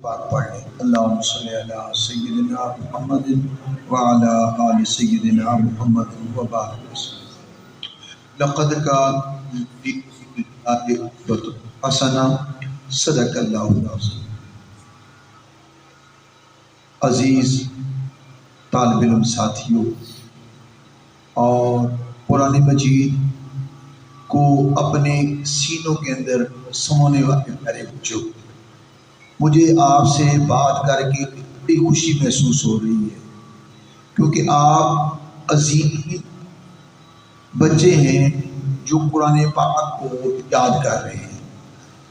پاک پڑھ لیں۔ اللہم صلی علی سیدنا محمد وعلی آل سیدنا محمد وبارک وسلم۔ لقد کان فی رسول اللہ اسوۃ حسنہ، صدق اللہ العظیم۔ عزیز طالب علم ساتھیوں اور قرآن مجید کو اپنے سینوں کے اندر سمونے والے پیارے بچوں، مجھے آپ سے بات کر کے بڑی خوشی محسوس ہو رہی ہے، کیونکہ آپ عظیم بچے ہیں جو قرآن پاک کو یاد کر رہے ہیں،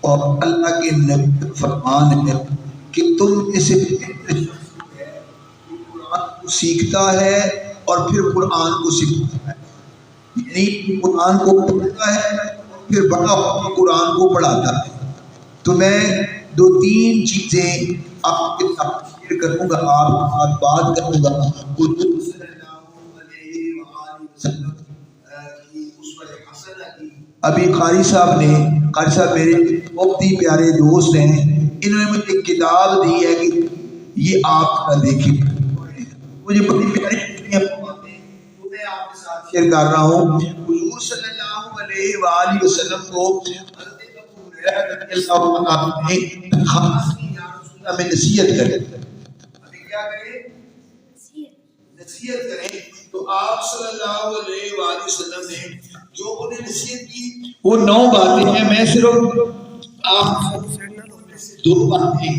اور اللہ کے نبی کا فرمان ہے کہ تم اسے قرآن کو سیکھتا ہے اور پھر قرآن کو سکھاتا ہے، یعنی قرآن کو پڑھتا ہے اور پھر بڑا ہو کے قرآن کو پڑھاتا ہے۔ تو میں دو تین چیزیں آپ کے ساتھ شیئر کروں گا، آپ کے ساتھ بات کروں گا حضور صلی اللہ علیہ وآلہ وسلم کی اسوہ حسنہ کی۔ ابھی قاری صاحب میرے بہت ہی پیارے دوست ہیں، انہوں نے مجھے ایک کتاب دی ہے کہ یہ آپ کا دیکھیں، مجھے بڑی پیاری باتیں وہ میں آپ کے ساتھ شیئر کر رہا ہوں۔ حضور صلی اللہ علیہ وآلہ وسلم کو حضرت ابو ہریرہ رضی اللہ عنہ نے خاص کی یا رسول اللہ میں نصیحت کریں، ہمیں کیا کریں؟ نصیحت کریں۔ تو آپ صلی اللہ علیہ وآلہ وسلم نے جو انہیں نصیحت کی وہ 9 باتیں ہیں، میں صرف آپ دو باتیں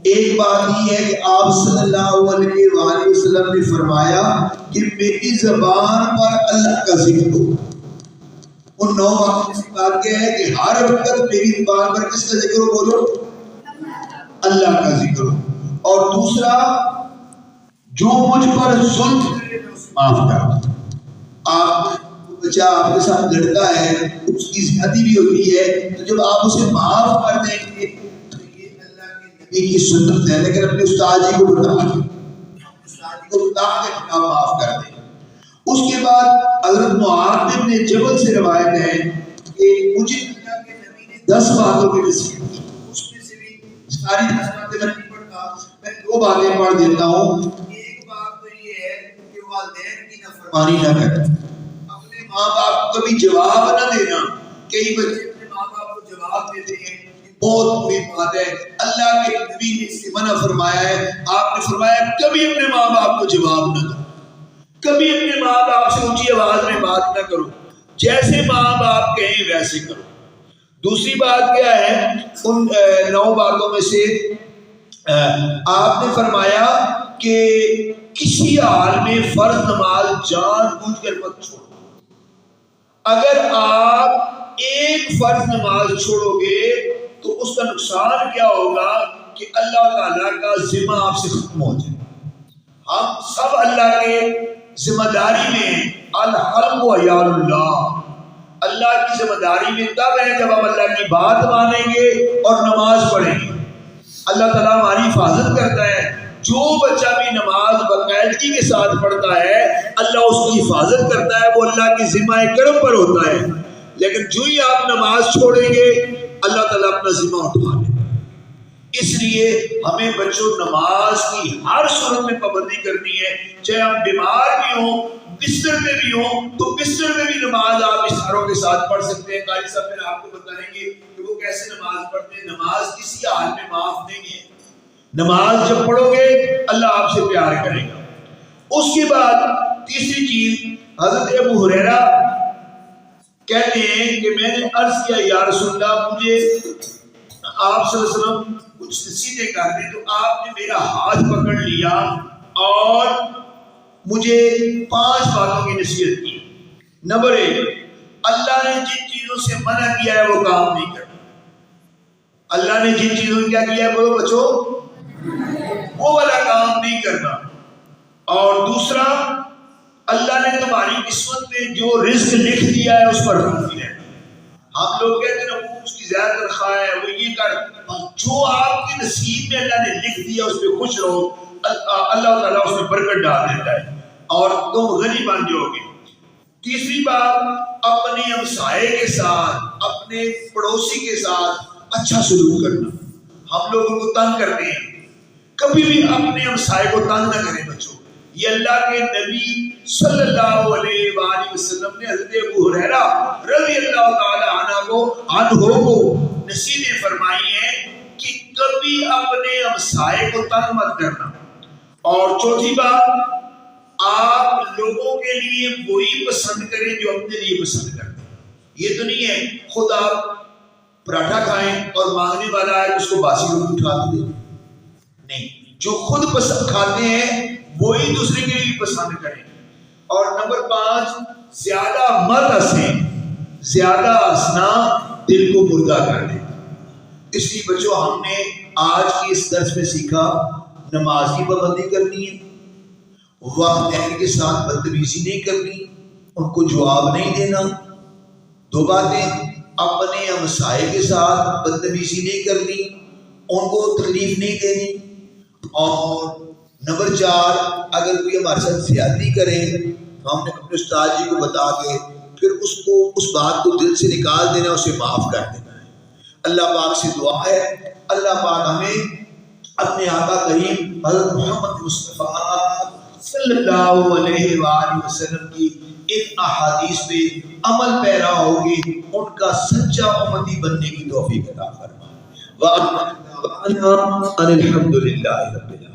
ایک بات یہ ہے کہ آپ صلی اللہ علیہ وآلہ وسلم نے فرمایا کہ میری زبان پر اللہ کا ذکر ہو۔ ان 9 باتوں سے بات کیا ہے کہ ہر وقت میری زبان پر کس کا ذکر ہو؟ بولو، اللہ کا ذکر ہو۔ اور دوسرا، جو مجھ پر ظلم کرے میں اسے معاف کر دوں۔ آپ بچہ آپ کے ساتھ لڑتا ہے، اس کی زیادتی بھی ہوتی ہے، تو جب آپ اسے معاف کر دیں گے کی سنت ہے، لیکن اپنے استاد جی کو بتا کے معاف کر دیں۔ اس کے بعد حضرت معاذ بن جبل سے روایت ہے کہ مجھے اللہ کے نبی نے 10 باتوں کی نصیحت کی، اس میں سے بھی ساری 10 باتیں میں نہیں پڑھتا، میں 2 باتیں پڑھ دیتا ہوں۔ ایک بات تو یہ ہے کہ والدین کی نافرمانی نہ کریں، اپنے ماں باپ کو کبھی جواب نہ دینا۔ کئی بچے اپنے ماں باپ کو جواب دیتے ہیں، بہت بری بات ہے۔ اللہ کے نبی نے اس سے منع فرمایا ہے، آپ نے فرمایا کبھی اپنے ماں باپ کو جواب نہ دو، کبھی اپنے ماں باپ سے اونچی آواز میں بات نہ کرو، جیسے ماں باپ کہیں ویسے کرو۔ دوسری بات کیا ہے ان 9 باتوں میں سے؟ آپ نے فرمایا کہ کسی حال میں فرض نماز جان بوجھ کر مت چھوڑو۔ اگر آپ ایک فرض نماز چھوڑو گے تو اس کا نقصان کیا ہوگا کہ اللہ تعالیٰ کا ذمہ آپ سے ختم ہو جائے۔ ہم سب اللہ کے ذمہ داری میں ہیں، الحلق و عیال اللہ، اللہ کی ذمہ داری میں تب ہے جب ہم اللہ کی بات مانیں گے اور نماز پڑھیں گے۔ اللہ تعالیٰ ہماری حفاظت کرتا ہے، جو بچہ بھی نماز باقاعدگی کے ساتھ پڑھتا ہے اللہ اس کی حفاظت کرتا ہے، وہ اللہ کی ذمہ کرم پر ہوتا ہے۔ لیکن جو ہی آپ نماز چھوڑیں گے اللہ تعالیٰ اپنا ذمہ اٹھا لے۔ اس لیے ہمیں بچوں نماز کی ہر صورت میں پابندی کرنی ہے، چاہے ہم بیمار بھی ہوں، بستر میں بھی ہوں، تو بستر میں بھی نماز آپ اشاروں کے ساتھ پڑھ سکتے ہیں۔ قاری صاحب پھر آپ کو بتائیں گے کہ وہ کیسے نماز پڑھتے ہیں۔ نماز کسی حال میں معاف نہیں ہے، نماز جب پڑھو گے اللہ آپ سے پیار کرے گا۔ اس کے بعد تیسری چیز، حضرت ابو ہریرہ کہتے ہیں کہ میں نے عرض کیا یا رسول اللہ مجھے آپ صلی اللہ علیہ وسلم کچھ نصیحتیں کر دیں، تو آپ نے میرا ہاتھ پکڑ لیا اور مجھے 5 باتوں کی نصیحت کی۔ نمبر 1، اللہ نے جن چیزوں سے منع کیا ہے وہ کام نہیں کرنا۔ اللہ نے جن چیزوں سے کیا کیا ہے بولو بچو، وہ والا کام نہیں کرنا۔ اور دوسرا، اللہ نے تمہاری قسمت میں جو رزق لکھ دیا ہے اس پر راضی رہنا۔ ہم لوگ کہتے ہیں وہ اس کی زیادہ تنخواہ ہے، وہ یہ کر، جو آپ کے نصیب میں اللہ نے لکھ دیا اس پہ خوش رہو، اللہ تعالیٰ اس میں برکت ڈال دیتا ہے اور تم غنی بن جاؤ گے۔ تیسری بات، اپنے ہمسائے کے ساتھ، اپنے پڑوسی کے ساتھ اچھا سلوک کرنا۔ ہم لوگوں کو تنگ کرتے ہیں. کبھی بھی اپنے ہمسائے کو تنگ نہ کریں بچوں. یہ اللہ کے نبی صلی اللہ علیہ وآلہ وسلم نے حضرت ابو ہریرہ رضی اللہ تعالی عنہ کو نصیحتیں فرمائی ہیں کہ کبھی اپنے ہمسائے کو تنگ مت کرنا. اور چوتھی بات، آپ لوگوں کے لیے وہی پسند کریں جو اپنے لیے پسند کرتے ہیں. یہ تو نہیں ہے خود آپ پراٹھا کھائیں اور مانگنے والا ہے اس کو باسی روٹی اٹھا دیں. نہیں، جو خود پسند کھاتے ہیں وہی دوسرے کے لیے پسند کریں. اور نمبر 5، زیادہ مت ہنسیں. زیادہ ہنسنا دل کو مردہ کر دے. اس لیے بچوں ہم نے آج کی اس درس میں سیکھا نماز کی پابندی کرنی ہے، والدین کے ساتھ بدتمیزی نہیں کرنی، ان کو جواب نہیں دینا. 2 باتیں، اپنے ہمسائے کے ساتھ بدتمیزی نہیں کرنی، ان کو تکلیف نہیں دینی. اور نمبر 4، اگر کوئی ہمارے ساتھ زیادتی کرے تو ہم نے اپنے استاد جی کو بتا کے پھر اس بات کو دل سے نکال دینا، اسے معاف کر دینا ہے. اللہ پاک سے دعا ہے اللہ پاک ہمیں اپنے آقا کریم حضرت محمد مصطفیٰ صلی اللہ علیہ وآلہ وسلم کی ان احادیث پہ عمل پیرا ہوگی، ان کا سچا امتی بننے کی توفیق عطا فرمائے. وَأَنَا الْحَمْدُ لِلَّهِ رَبِّ الْعَالَمِينَ.